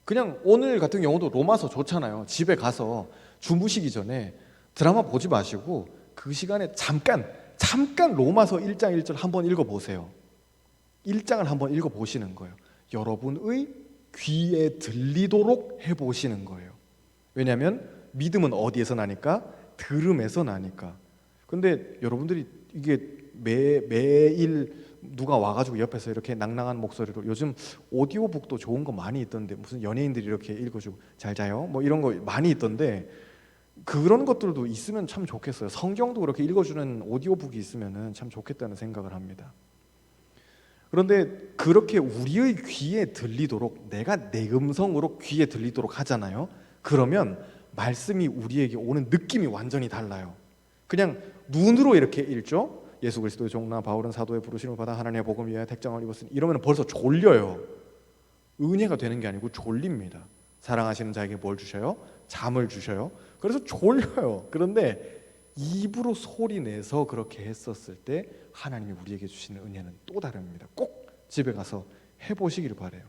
그냥 오늘 같은 경우도 로마서 좋잖아요. 집에 가서 주무시기 전에 드라마 보지 마시고 그 시간에 잠깐 로마서 1장 1절 한번 읽어보세요. 1장을 한번 읽어보시는 거예요. 여러분의 귀에 들리도록 해보시는 거예요. 왜냐하면 믿음은 어디에서 나니까? 들음에서 나니까. 근데 여러분들이 이게 매일 누가 와가지고 옆에서 이렇게 낭낭한 목소리로, 요즘 오디오북도 좋은 거 많이 있던데, 무슨 연예인들이 이렇게 읽어주고 잘 자요 뭐 이런 거 많이 있던데, 그런 것들도 있으면 참 좋겠어요. 성경도 그렇게 읽어주는 오디오북이 있으면 참 좋겠다는 생각을 합니다. 그런데 그렇게 우리의 귀에 들리도록, 내가 내 음성으로 귀에 들리도록 하잖아요. 그러면 말씀이 우리에게 오는 느낌이 완전히 달라요. 그냥 눈으로 이렇게 읽죠. 예수 그리스도의 종나 바울은 사도의 부르심을 받아 하나님의 복음 위하여 택정을 입었으니, 이러면 벌써 졸려요. 은혜가 되는 게 아니고 졸립니다. 사랑하시는 자에게 뭘 주셔요? 잠을 주셔요. 그래서 졸려요. 그런데 입으로 소리 내서 그렇게 했었을 때 하나님이 우리에게 주시는 은혜는 또 다릅니다. 꼭 집에 가서 해보시기를 바래요.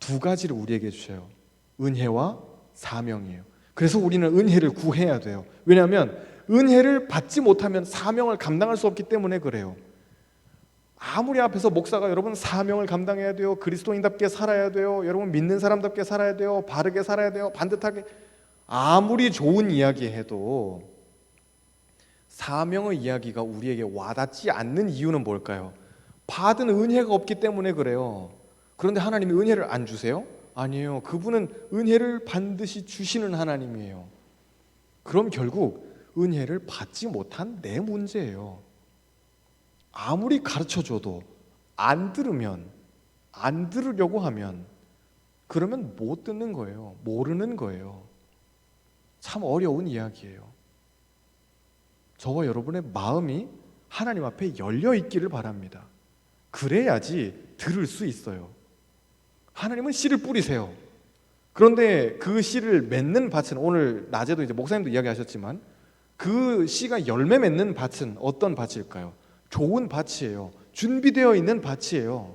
두 가지를 우리에게 주셔요. 은혜와 사명이에요. 그래서 우리는 은혜를 구해야 돼요. 왜냐하면 은혜를 받지 못하면 사명을 감당할 수 없기 때문에 그래요. 아무리 앞에서 목사가 여러분 사명을 감당해야 돼요, 그리스도인답게 살아야 돼요, 여러분 믿는 사람답게 살아야 돼요, 바르게 살아야 돼요, 반듯하게, 아무리 좋은 이야기 해도 사명의 이야기가 우리에게 와닿지 않는 이유는 뭘까요? 받은 은혜가 없기 때문에 그래요. 그런데 하나님이 은혜를 안 주세요? 아니에요. 그분은 은혜를 반드시 주시는 하나님이에요. 그럼 결국 은혜를 받지 못한 내 문제예요. 아무리 가르쳐줘도 안 들으면, 안 들으려고 하면, 그러면 못 듣는 거예요. 모르는 거예요. 참 어려운 이야기예요. 저와 여러분의 마음이 하나님 앞에 열려 있기를 바랍니다. 그래야지 들을 수 있어요. 하나님은 씨를 뿌리세요. 그런데 그 씨를 맺는 밭은, 오늘 낮에도 이제 목사님도 이야기하셨지만, 그 씨가 열매 맺는 밭은 어떤 밭일까요? 좋은 밭이에요. 준비되어 있는 밭이에요.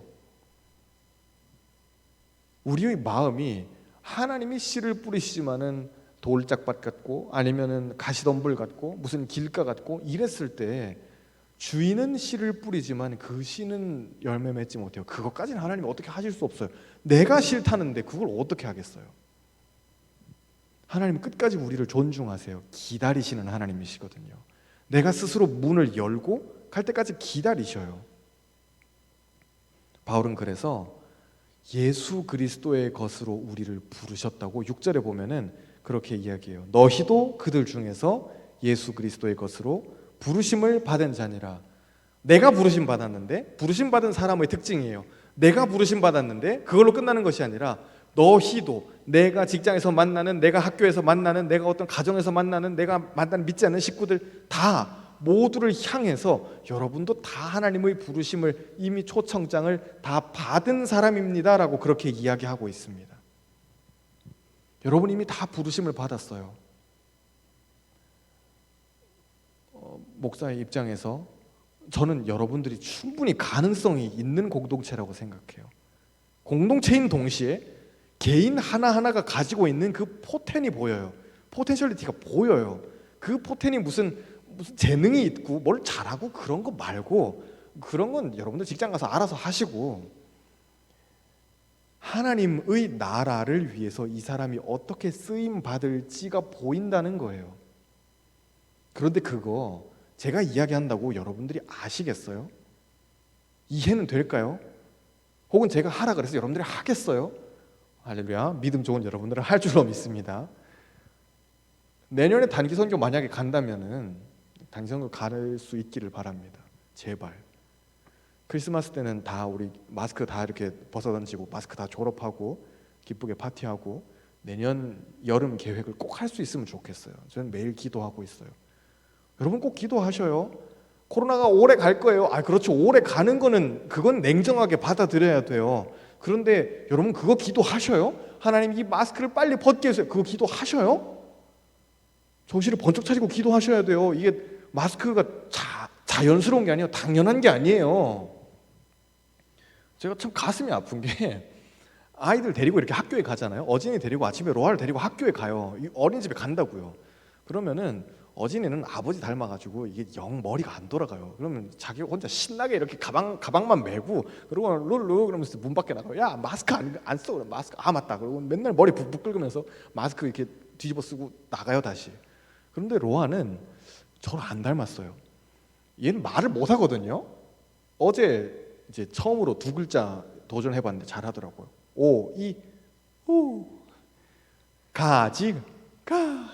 우리의 마음이 하나님이 씨를 뿌리시지만은 돌짝밭 같고, 아니면은 가시덤불 같고, 무슨 길가 같고 이랬을 때 주인은 씨를 뿌리지만 그 씨는 열매 맺지 못해요. 그것까지는 하나님이 어떻게 하실 수 없어요. 내가 싫다는데 그걸 어떻게 하겠어요? 하나님은 끝까지 우리를 존중하세요. 기다리시는 하나님이시거든요. 내가 스스로 문을 열고 갈 때까지 기다리셔요. 바울은 그래서 예수 그리스도의 것으로 우리를 부르셨다고 6절에 보면은 그렇게 이야기해요. 너희도 그들 중에서 예수 그리스도의 것으로 부르심을 받은 자니라. 내가 부르심 받았는데, 부르심 받은 사람의 특징이에요. 내가 부르심 받았는데 그걸로 끝나는 것이 아니라 너희도, 내가 직장에서 만나는, 내가 학교에서 만나는, 내가 어떤 가정에서 만나는, 내가 만나는 믿지 않는 식구들 다 모두를 향해서 여러분도 다 하나님의 부르심을, 이미 초청장을 다 받은 사람입니다 라고 그렇게 이야기하고 있습니다. 여러분 이미 다 부르심을 받았어요. 목사의 입장에서 저는 여러분들이 충분히 가능성이 있는 공동체라고 생각해요. 공동체인 동시에 개인 하나하나가 가지고 있는 그 포텐이 보여요. 포텐셜리티가 보여요. 그 포텐이 무슨 재능이 있고 뭘 잘하고 그런 거 말고, 그런 건 여러분들 직장 가서 알아서 하시고, 하나님의 나라를 위해서 이 사람이 어떻게 쓰임 받을지가 보인다는 거예요. 그런데 그거 제가 이야기한다고 여러분들이 아시겠어요? 이해는 될까요? 혹은 제가 하라 그래서 여러분들이 하겠어요? 할렐루야. 믿음 좋은 여러분들은 할 줄로 믿습니다. 내년에 단기 선교 만약에 간다면은 단기 선교 갈 수 있기를 바랍니다. 제발. 크리스마스 때는 다 우리 마스크 다 이렇게 벗어던지고 마스크 다 졸업하고 기쁘게 파티하고 내년 여름 계획을 꼭 할 수 있으면 좋겠어요. 저는 매일 기도하고 있어요. 여러분 꼭 기도하셔요. 코로나가 오래 갈 거예요. 그렇죠. 오래 가는 거는 그건 냉정하게 받아들여야 돼요. 그런데 여러분 그거 기도하셔요? 하나님 이 마스크를 빨리 벗게 해주세요. 그거 기도하셔요? 정신을 번쩍 차리고 기도하셔야 돼요. 이게 마스크가 자연스러운 게 아니에요. 당연한 게 아니에요. 제가 참 가슴이 아픈 게, 아이들 데리고 이렇게 학교에 가잖아요. 어진이 데리고 아침에 로아를 데리고 학교에 가요. 어린이집에 간다고요. 그러면은 어진이는 아버지 닮아가지고 이게 영 머리가 안 돌아가요. 그러면 자기 혼자 신나게 이렇게 가방만 메고, 그리고 룰루 그러면서 문 밖에 나가요. 야 마스크 안 써. 그럼 마스크 맞다. 그리고 맨날 머리 북북 긁으면서 마스크 이렇게 뒤집어 쓰고 나가요 다시. 그런데 로아는 저를 안 닮았어요. 얘는 말을 못 하거든요. 어제 이제 처음으로 두 글자 도전해봤는데 잘하더라고요. 오, 이, 오, 가지, 가,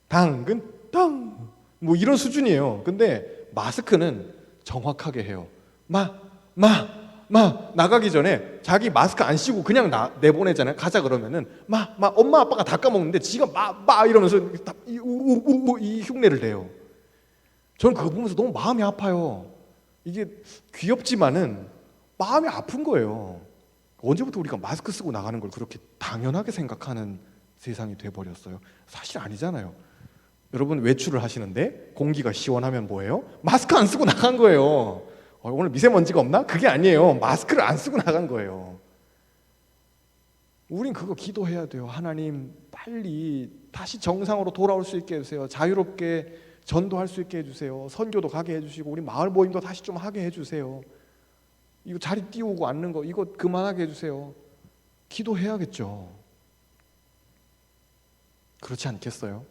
당근, 당, 뭐 이런 수준이에요. 근데 마스크는 정확하게 해요. 나가기 전에 자기 마스크 안 씌고 그냥 내보내잖아요. 가자 그러면은 엄마 아빠가 다 까먹는데 지가 이러면서 이 흉내를 내요. 저는 그거 보면서 너무 마음이 아파요. 이게 귀엽지만은 마음이 아픈 거예요. 언제부터 우리가 마스크 쓰고 나가는 걸 그렇게 당연하게 생각하는 세상이 돼버렸어요. 사실 아니잖아요. 여러분 외출을 하시는데 공기가 시원하면 뭐예요? 마스크 안 쓰고 나간 거예요. 오늘 미세먼지가 없나? 그게 아니에요. 마스크를 안 쓰고 나간 거예요. 우린 그거 기도해야 돼요. 하나님 빨리 다시 정상으로 돌아올 수 있게 해주세요. 자유롭게 전도할 수 있게 해주세요. 선교도 가게 해주시고 우리 마을 모임도 다시 좀 하게 해주세요. 이거 자리 띄우고 앉는 거 이거 그만하게 해주세요. 기도해야겠죠. 그렇지 않겠어요?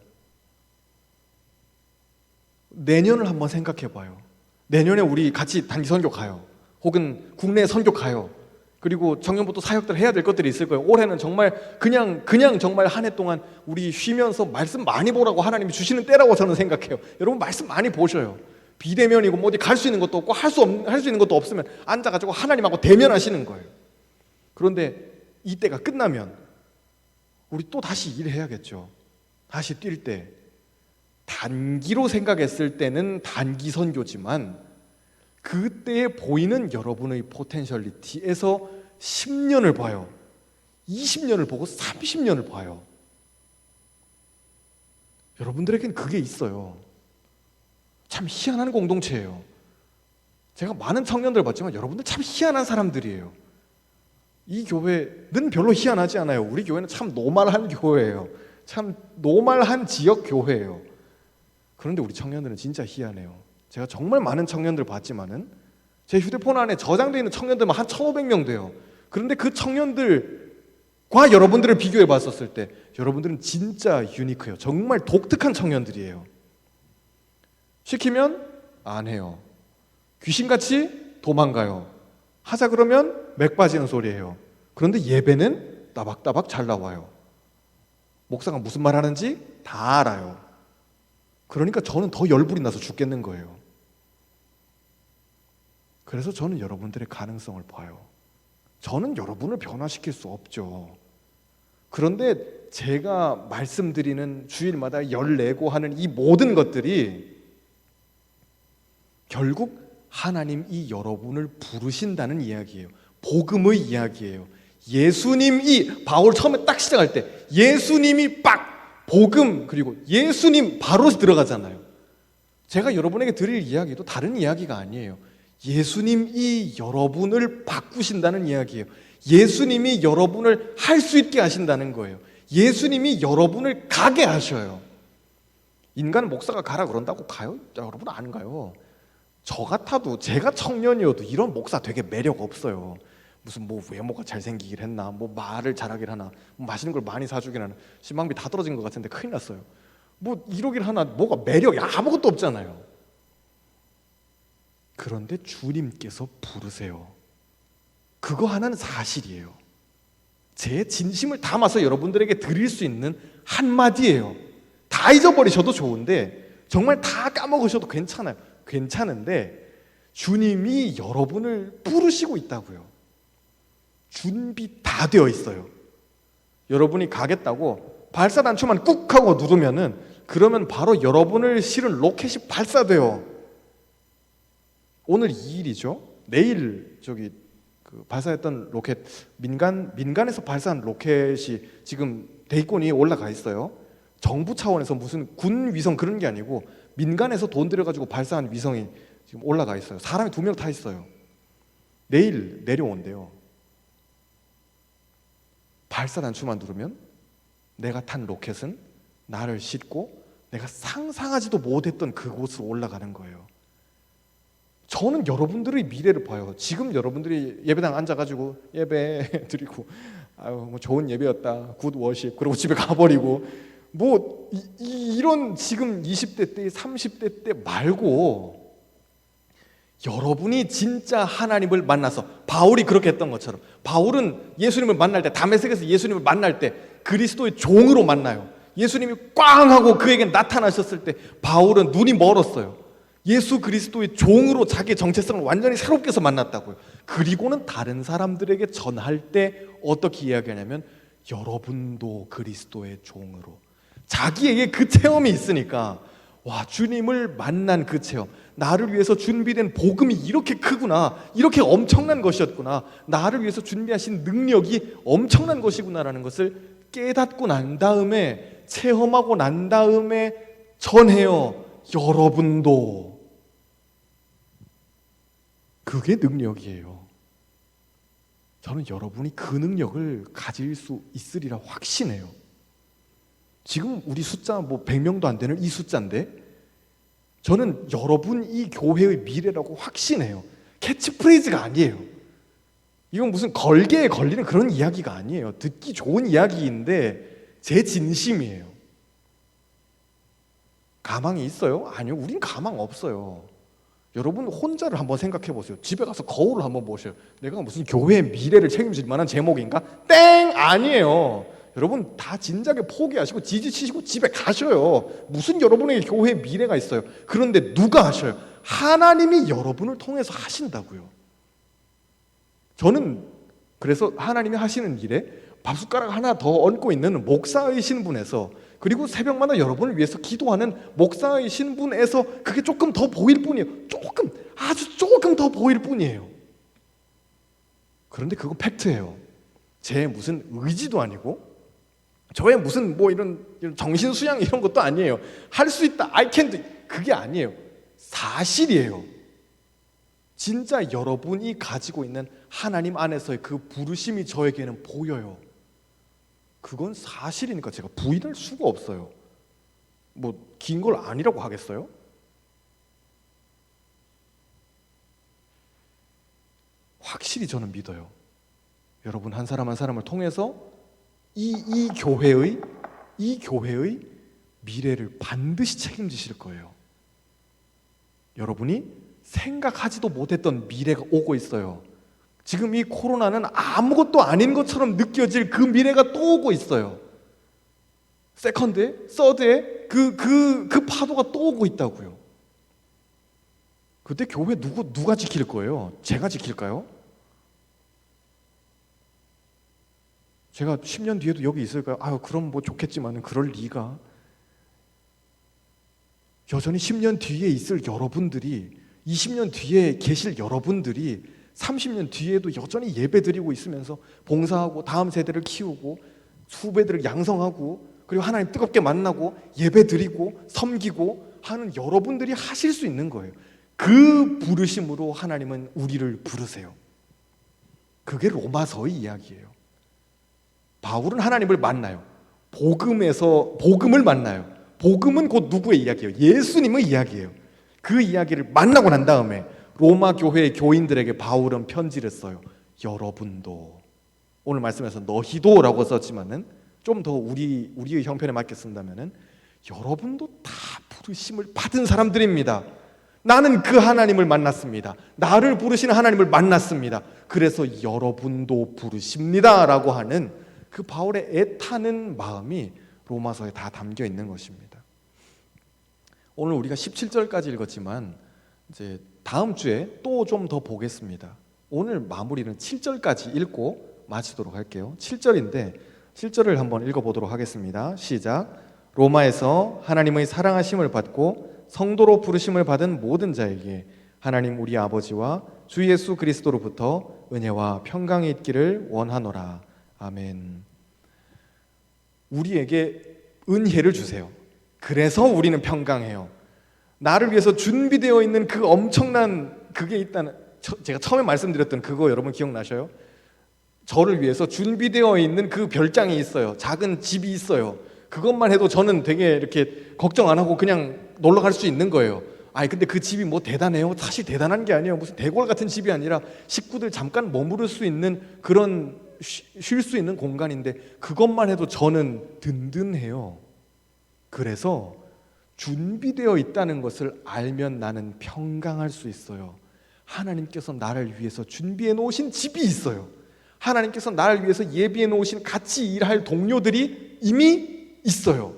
내년을 한번 생각해 봐요. 내년에 우리 같이 단기 선교 가요. 혹은 국내 선교 가요. 그리고 청년부터 사역들 해야 될 것들이 있을 거예요. 올해는 정말 그냥 정말 한 해 동안 우리 쉬면서 말씀 많이 보라고 하나님이 주시는 때라고 저는 생각해요. 여러분 말씀 많이 보셔요. 비대면이고 뭐 어디 갈 수 있는 것도 없고 할 수 있는 것도 없으면 앉아가지고 하나님하고 대면하시는 거예요. 그런데 이때가 끝나면 우리 또 다시 일해야겠죠. 다시 뛸 때 단기로 생각했을 때는 단기 선교지만 그때에 보이는 여러분의 포텐셜리티에서 10년을 봐요. 20년을 보고 30년을 봐요. 여러분들에겐 그게 있어요. 참 희한한 공동체예요. 제가 많은 청년들 봤지만 여러분들 참 희한한 사람들이에요. 이 교회는 별로 희한하지 않아요. 우리 교회는 참 노멀한 교회예요. 참 노멀한 지역 교회예요. 그런데 우리 청년들은 진짜 희한해요. 제가 정말 많은 청년들 봤지만은 제 휴대폰 안에 저장되어 있는 청년들만 한 1,500명 돼요. 그런데 그 청년들과 여러분들을 비교해 봤었을 때 여러분들은 진짜 유니크해요. 정말 독특한 청년들이에요. 시키면 안 해요. 귀신같이 도망가요. 하자 그러면 맥 빠지는 소리예요. 그런데 예배는 따박따박 잘 나와요. 목사가 무슨 말 하는지 다 알아요. 그러니까 저는 더 열불이 나서 죽겠는 거예요. 그래서 저는 여러분들의 가능성을 봐요. 저는 여러분을 변화시킬 수 없죠. 그런데 제가 말씀드리는 주일마다 열내고 하는 이 모든 것들이 결국 하나님이 여러분을 부르신다는 이야기예요. 복음의 이야기예요. 예수님이 바울 처음에 딱 시작할 때 예수님이 복음 그리고 예수님 바로 들어가잖아요. 제가 여러분에게 드릴 이야기도 다른 이야기가 아니에요. 예수님이 여러분을 바꾸신다는 이야기예요. 예수님이 여러분을 할 수 있게 하신다는 거예요. 예수님이 여러분을 가게 하셔요. 인간 목사가 가라 그런다고 가요? 여러분 안 가요. 저 같아도 제가 청년이어도 이런 목사 되게 매력 없어요. 무슨 뭐 외모가 잘생기긴 했나, 뭐 말을 잘하긴 하나, 뭐 맛있는 걸 많이 사주긴 하나, 신방비 다 떨어진 것 같은데 큰일 났어요. 뭐 이러긴 하나, 뭐가 매력이 아무것도 없잖아요. 그런데 주님께서 부르세요. 그거 하나는 사실이에요. 제 진심을 담아서 여러분들에게 드릴 수 있는 한마디예요. 다 잊어버리셔도 좋은데 정말 다 까먹으셔도 괜찮아요. 괜찮은데 주님이 여러분을 부르시고 있다고요. 준비 다 되어 있어요. 여러분이 가겠다고 발사단추만 꾹 하고 누르면은 그러면 바로 여러분을 실은 로켓이 발사돼요. 오늘 2일이죠. 내일 그 발사했던 로켓 민간에서 발사한 로켓이 지금 대기권이 올라가 있어요. 정부 차원에서 무슨 군 위성 그런 게 아니고 민간에서 돈 들여가지고 발사한 위성이 지금 올라가 있어요. 사람이 2명 타 있어요. 내일 내려온대요. 발사단추만 누르면 내가 탄 로켓은 나를 싣고 내가 상상하지도 못했던 그곳으로 올라가는 거예요. 저는 여러분들의 미래를 봐요. 지금 여러분들이 예배당 앉아가지고 예배 드리고 아유 뭐 좋은 예배였다 굿 워십 그러고 집에 가버리고 뭐 이런 지금 20대 때 30대 때 말고 여러분이 진짜 하나님을 만나서 바울이 그렇게 했던 것처럼, 바울은 예수님을 만날 때, 다메섹에서 예수님을 만날 때 그리스도의 종으로 만나요. 예수님이 꽝 하고 그에게 나타나셨을 때 바울은 눈이 멀었어요. 예수 그리스도의 종으로 자기의 정체성을 완전히 새롭게 해서 만났다고요. 그리고는 다른 사람들에게 전할 때 어떻게 이야기하냐면 여러분도 그리스도의 종으로. 자기에게 그 체험이 있으니까, 와, 주님을 만난 그 체험, 나를 위해서 준비된 복음이 이렇게 크구나, 이렇게 엄청난 것이었구나, 나를 위해서 준비하신 능력이 엄청난 것이구나라는 것을 깨닫고 난 다음에, 체험하고 난 다음에 전해요. 여러분도. 그게 능력이에요. 저는 여러분이 그 능력을 가질 수 있으리라 확신해요. 지금 우리 숫자 뭐 100명도 안 되는 이 숫자인데 저는 여러분 이 교회의 미래라고 확신해요. 캐치프레이즈가 아니에요. 이건 무슨 걸개에 걸리는 그런 이야기가 아니에요. 듣기 좋은 이야기인데 제 진심이에요. 가망이 있어요? 아니요, 우린 가망 없어요. 여러분 혼자를 한번 생각해 보세요. 집에 가서 거울을 한번 보세요. 내가 무슨 교회의 미래를 책임질 만한 제목인가? 땡! 아니에요. 여러분 다 진작에 포기하시고 지지치시고 집에 가셔요. 무슨 여러분에게 교회의 미래가 있어요. 그런데 누가 하셔요? 하나님이 여러분을 통해서 하신다고요. 저는 그래서 하나님이 하시는 일에 밥숟가락 하나 더 얹고 있는 목사의 신분에서, 그리고 새벽마다 여러분을 위해서 기도하는 목사의 신분에서 그게 조금 더 보일 뿐이에요. 조금, 아주 조금 더 보일 뿐이에요. 그런데 그건 팩트예요. 제 무슨 의지도 아니고 저의 무슨 뭐 이런 정신수양 이런 것도 아니에요. 할 수 있다, I can do, 그게 아니에요. 사실이에요. 진짜 여러분이 가지고 있는 하나님 안에서의 그 부르심이 저에게는 보여요. 그건 사실이니까 제가 부인할 수가 없어요. 뭐 긴 걸 아니라고 하겠어요? 확실히 저는 믿어요. 여러분 한 사람 한 사람을 통해서 이 교회의 미래를 반드시 책임지실 거예요. 여러분이 생각하지도 못했던 미래가 오고 있어요. 지금 이 코로나는 아무것도 아닌 것처럼 느껴질 그 미래가 또 오고 있어요. 세컨드에, 서드에 그 파도가 또 오고 있다고요. 그때 교회 누가 지킬 거예요? 제가 지킬까요? 제가 10년 뒤에도 여기 있을까요? 아유, 그럼 뭐 좋겠지만 그럴 리가. 여전히 10년 뒤에 있을 여러분들이, 20년 뒤에 계실 여러분들이 30년 뒤에도 여전히 예배드리고 있으면서 봉사하고 다음 세대를 키우고 후배들을 양성하고 그리고 하나님 뜨겁게 만나고 예배드리고 섬기고 하는 여러분들이 하실 수 있는 거예요. 그 부르심으로 하나님은 우리를 부르세요. 그게 로마서의 이야기예요. 바울은 하나님을 만나요. 복음을 만나요. 복음은 곧 누구의 이야기예요? 예수님의 이야기예요. 그 이야기를 만나고 난 다음에 로마 교회의 교인들에게 바울은 편지를 써요. 여러분도, 오늘 말씀에서 너희도라고 썼지만은 좀 더 우리의 형편에 맞게 쓴다면은 여러분도 다 부르심을 받은 사람들입니다. 나는 그 하나님을 만났습니다. 나를 부르시는 하나님을 만났습니다. 그래서 여러분도 부르십니다라고 하는 그 바울의 애타는 마음이 로마서에 다 담겨 있는 것입니다. 오늘 우리가 17절까지 읽었지만 이제 다음 주에 또 좀 더 보겠습니다. 오늘 마무리는 7절까지 읽고 마치도록 할게요. 7절인데 7절을 한번 읽어보도록 하겠습니다. 시작. 로마에서 하나님의 사랑하심을 받고 성도로 부르심을 받은 모든 자에게 하나님 우리 아버지와 주 예수 그리스도로부터 은혜와 평강이 있기를 원하노라. 아멘. 우리에게 은혜를 주세요. 그래서 우리는 평강해요. 나를 위해서 준비되어 있는 그 엄청난 그게 있다는, 제가 처음에 말씀드렸던 그거 여러분 기억나셔요? 저를 위해서 준비되어 있는 그 별장이 있어요. 작은 집이 있어요. 그것만 해도 저는 되게 이렇게 걱정 안 하고 그냥 놀러 갈 수 있는 거예요. 아니 근데 그 집이 뭐 대단해요? 사실 대단한 게 아니에요. 무슨 대궐 같은 집이 아니라 식구들 잠깐 머무를 수 있는 그런 쉴 수 있는 공간인데 그것만 해도 저는 든든해요. 그래서 준비되어 있다는 것을 알면 나는 평강할 수 있어요. 하나님께서 나를 위해서 준비해 놓으신 집이 있어요. 하나님께서 나를 위해서 예비해 놓으신 같이 일할 동료들이 이미 있어요.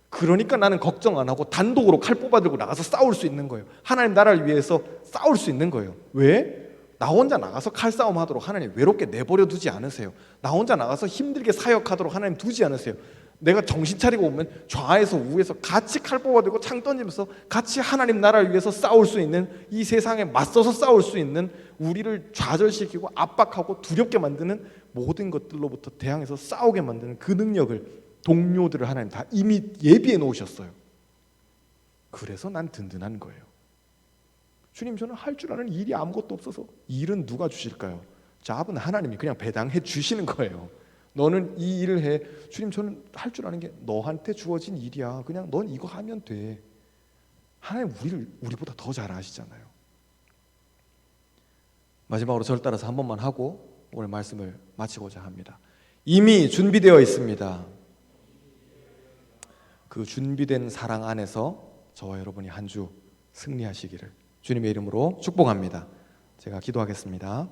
그러니까 나는 걱정 안 하고 단독으로 칼 뽑아들고 나가서 싸울 수 있는 거예요. 하나님 나라를 위해서 싸울 수 있는 거예요. 왜? 나 혼자 나가서 칼싸움 하도록 하나님 외롭게 내버려 두지 않으세요. 나 혼자 나가서 힘들게 사역하도록 하나님 두지 않으세요. 내가 정신 차리고 오면 좌에서 우에서 같이 칼 뽑아들고 창 던지면서 같이 하나님 나라를 위해서 싸울 수 있는, 이 세상에 맞서서 싸울 수 있는, 우리를 좌절시키고 압박하고 두렵게 만드는 모든 것들로부터 대항해서 싸우게 만드는 그 능력을, 동료들을 하나님 다 이미 예비해 놓으셨어요. 그래서 난 든든한 거예요. 주님, 저는 할 줄 아는 일이 아무것도 없어서. 일은 누가 주실까요? 잡은 하나님이 그냥 배당해 주시는 거예요. 너는 이 일을 해. 주님, 저는 할 줄 아는 게 너한테 주어진 일이야. 그냥 넌 이거 하면 돼. 하나님 우리보다 더 잘 아시잖아요. 마지막으로 저를 따라서 한 번만 하고 오늘 말씀을 마치고자 합니다. 이미 준비되어 있습니다. 그 준비된 사랑 안에서 저와 여러분이 한 주 승리하시기를 주님의 이름으로 축복합니다. 제가 기도하겠습니다.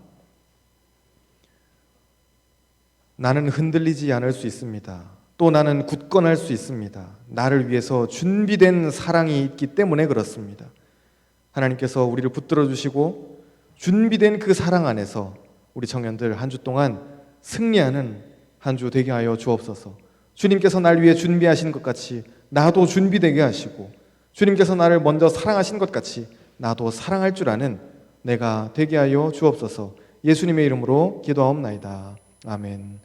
나는 흔들리지 않을 수 있습니다. 또 나는 굳건할 수 있습니다. 나를 위해서 준비된 사랑이 있기 때문에 그렇습니다. 하나님께서 우리를 붙들어 주시고 준비된 그 사랑 안에서 우리 청년들 한 주 동안 승리하는 한 주 되게 하여 주옵소서. 주님께서 날 위해 준비하신 것 같이 나도 준비되게 하시고, 주님께서 나를 먼저 사랑하신 것 같이 나도 사랑할 줄 아는 내가 되게 하여 주옵소서. 예수님의 이름으로 기도하옵나이다. 아멘.